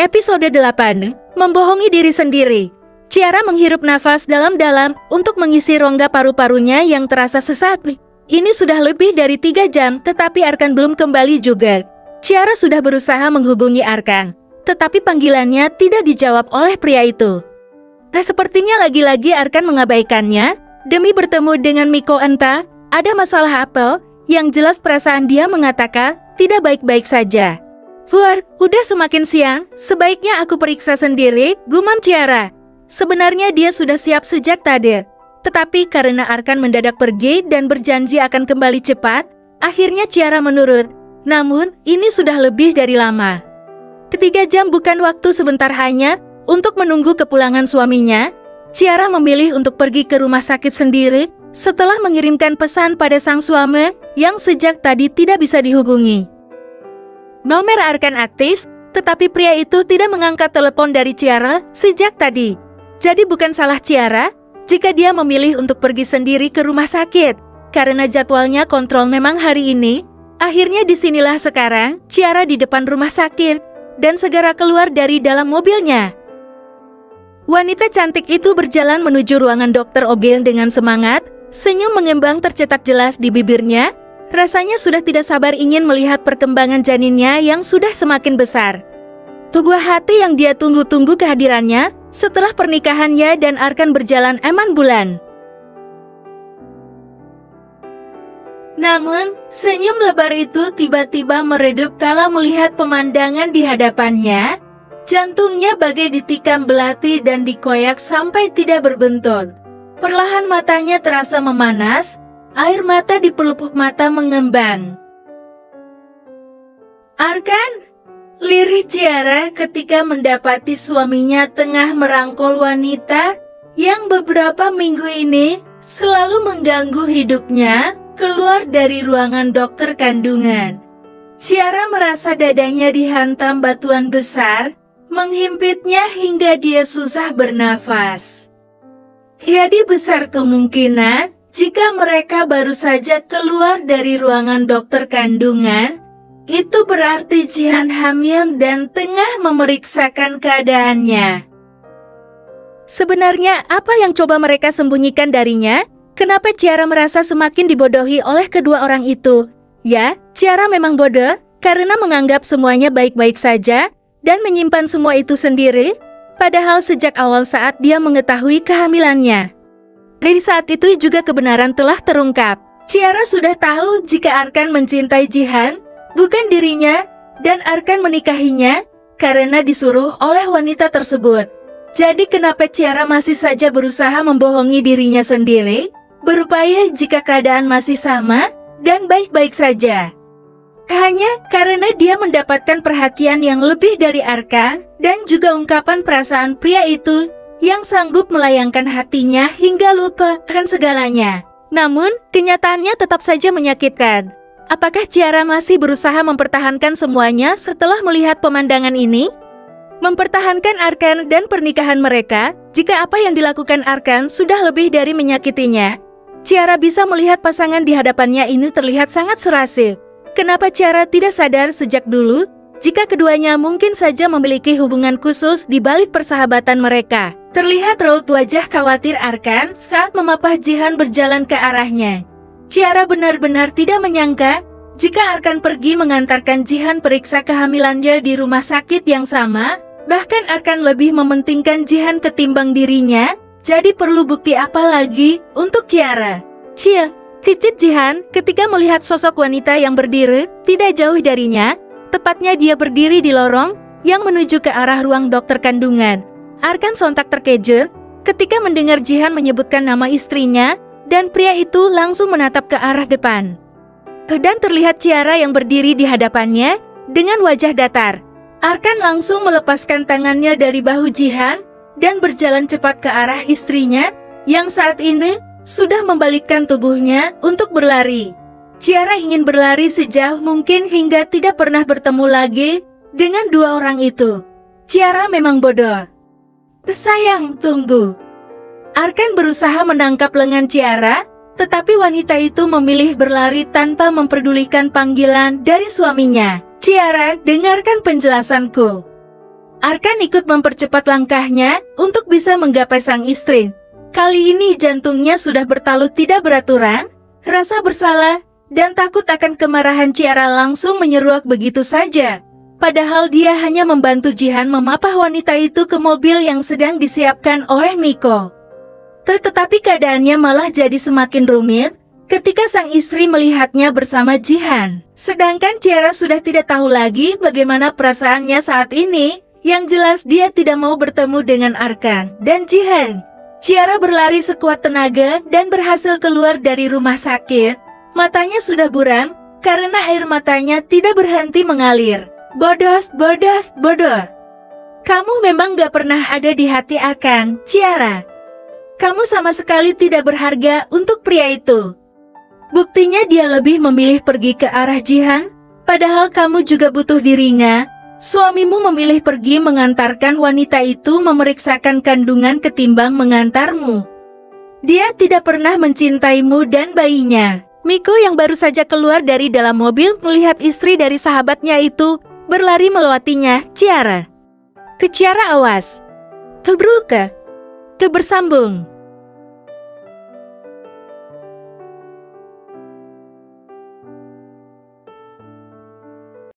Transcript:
Episode 8, Membohongi Diri Sendiri. Ciara menghirup nafas dalam-dalam untuk mengisi rongga paru-parunya yang terasa sesak. Ini sudah lebih dari 3 jam, tetapi Arkan belum kembali juga. Ciara sudah berusaha menghubungi Arkan, tetapi panggilannya tidak dijawab oleh pria itu. Sepertinya lagi-lagi Arkan mengabaikannya demi bertemu dengan Miko. Entah ada masalah apa, yang jelas perasaan dia mengatakan tidak baik-baik saja. Udah semakin siang, sebaiknya aku periksa sendiri, gumam Ciara. Sebenarnya dia sudah siap sejak tadi. Tetapi karena Arkan mendadak pergi dan berjanji akan kembali cepat, akhirnya Ciara menurut. Namun, ini sudah lebih dari lama. 3 jam bukan waktu sebentar hanya untuk menunggu kepulangan suaminya. Ciara memilih untuk pergi ke rumah sakit sendiri setelah mengirimkan pesan pada sang suami yang sejak tadi tidak bisa dihubungi. Nomor Arkan aktif, tetapi pria itu tidak mengangkat telepon dari Ciara sejak tadi. Jadi bukan salah Ciara jika dia memilih untuk pergi sendiri ke rumah sakit. Karena jadwalnya kontrol memang hari ini, akhirnya disinilah sekarang Ciara di depan rumah sakit dan segera keluar dari dalam mobilnya. Wanita cantik itu berjalan menuju ruangan Dokter Ogen dengan semangat, senyum mengembang tercetak jelas di bibirnya. Rasanya sudah tidak sabar ingin melihat perkembangan janinnya yang sudah semakin besar. Sebuah hati yang dia tunggu-tunggu kehadirannya setelah pernikahannya dan Arkan berjalan aman bulan. Namun, senyum lebar itu tiba-tiba meredup kala melihat pemandangan di hadapannya. Jantungnya bagai ditikam belati dan dikoyak sampai tidak berbentuk. Perlahan matanya terasa memanas. Air mata di pelupuk mata mengembang. Arkan, lirih Ciara ketika mendapati suaminya tengah merangkul wanita yang beberapa minggu ini selalu mengganggu hidupnya, keluar dari ruangan dokter kandungan. Ciara merasa dadanya dihantam batuan besar, menghimpitnya hingga dia susah bernafas. Jadi besar kemungkinan jika mereka baru saja keluar dari ruangan dokter kandungan, itu berarti Jihan hamil dan tengah memeriksakan keadaannya. Sebenarnya apa yang coba mereka sembunyikan darinya? Kenapa Ciara merasa semakin dibodohi oleh kedua orang itu? Ya, Ciara memang bodoh karena menganggap semuanya baik-baik saja dan menyimpan semua itu sendiri, padahal sejak awal saat dia mengetahui kehamilannya. Di saat itu juga kebenaran telah terungkap. Ciara sudah tahu jika Arkan mencintai Jihan, bukan dirinya, dan Arkan menikahinya karena disuruh oleh wanita tersebut. Jadi kenapa Ciara masih saja berusaha membohongi dirinya sendiri, berupaya jika keadaan masih sama dan baik-baik saja? Hanya karena dia mendapatkan perhatian yang lebih dari Arkan dan juga ungkapan perasaan pria itu yang sanggup melayangkan hatinya hingga lupa akan segalanya. Namun, kenyataannya tetap saja menyakitkan. Apakah Ciara masih berusaha mempertahankan semuanya setelah melihat pemandangan ini? Mempertahankan Arkan dan pernikahan mereka, jika apa yang dilakukan Arkan sudah lebih dari menyakitinya. Ciara bisa melihat pasangan di hadapannya ini terlihat sangat serasi. Kenapa Ciara tidak sadar sejak dulu jika keduanya mungkin saja memiliki hubungan khusus di balik persahabatan mereka? Terlihat raut wajah khawatir Arkan saat memapah Jihan berjalan ke arahnya. Ciara benar-benar tidak menyangka jika Arkan pergi mengantarkan Jihan periksa kehamilannya di rumah sakit yang sama. Bahkan Arkan lebih mementingkan Jihan ketimbang dirinya. Jadi perlu bukti apa lagi untuk Ciara? Cicit Jihan ketika melihat sosok wanita yang berdiri tidak jauh darinya. Tepatnya dia berdiri di lorong yang menuju ke arah ruang dokter kandungan. Arkan sontak terkejut ketika mendengar Jihan menyebutkan nama istrinya dan pria itu langsung menatap ke arah depan. Dan terlihat Ciara yang berdiri di hadapannya dengan wajah datar. Arkan langsung melepaskan tangannya dari bahu Jihan dan berjalan cepat ke arah istrinya yang saat ini sudah membalikkan tubuhnya untuk berlari. Ciara ingin berlari sejauh mungkin hingga tidak pernah bertemu lagi dengan dua orang itu. Ciara memang bodoh. Sayang, tunggu. Arkan berusaha menangkap lengan Ciara, tetapi wanita itu memilih berlari tanpa memperdulikan panggilan dari suaminya. Ciara, dengarkan penjelasanku. Arkan ikut mempercepat langkahnya untuk bisa menggapai sang istri. Kali ini jantungnya sudah bertalut tidak beraturan, rasa bersalah, dan takut akan kemarahan Ciara langsung menyeruak begitu saja. Padahal dia hanya membantu Jihan memapah wanita itu ke mobil yang sedang disiapkan oleh Miko. Tetapi keadaannya malah jadi semakin rumit ketika sang istri melihatnya bersama Jihan. Sedangkan Ciara sudah tidak tahu lagi bagaimana perasaannya saat ini. Yang jelas dia tidak mau bertemu dengan Arkan dan Jihan. Ciara berlari sekuat tenaga dan berhasil keluar dari rumah sakit. Matanya sudah buram karena air matanya tidak berhenti mengalir. Bodoh, bodoh, bodoh. Kamu memang gak pernah ada di hati Arkan, Ciara. Kamu sama sekali tidak berharga untuk pria itu. Buktinya dia lebih memilih pergi ke arah Jihan, padahal kamu juga butuh dirinya. Suamimu memilih pergi mengantarkan wanita itu memeriksakan kandungan ketimbang mengantarmu. Dia tidak pernah mencintaimu dan bayinya. Miko yang baru saja keluar dari dalam mobil melihat istri dari sahabatnya itu berlari melewatinya. Ciara. Ke Ciara awas. Kebruke. Kebersambung.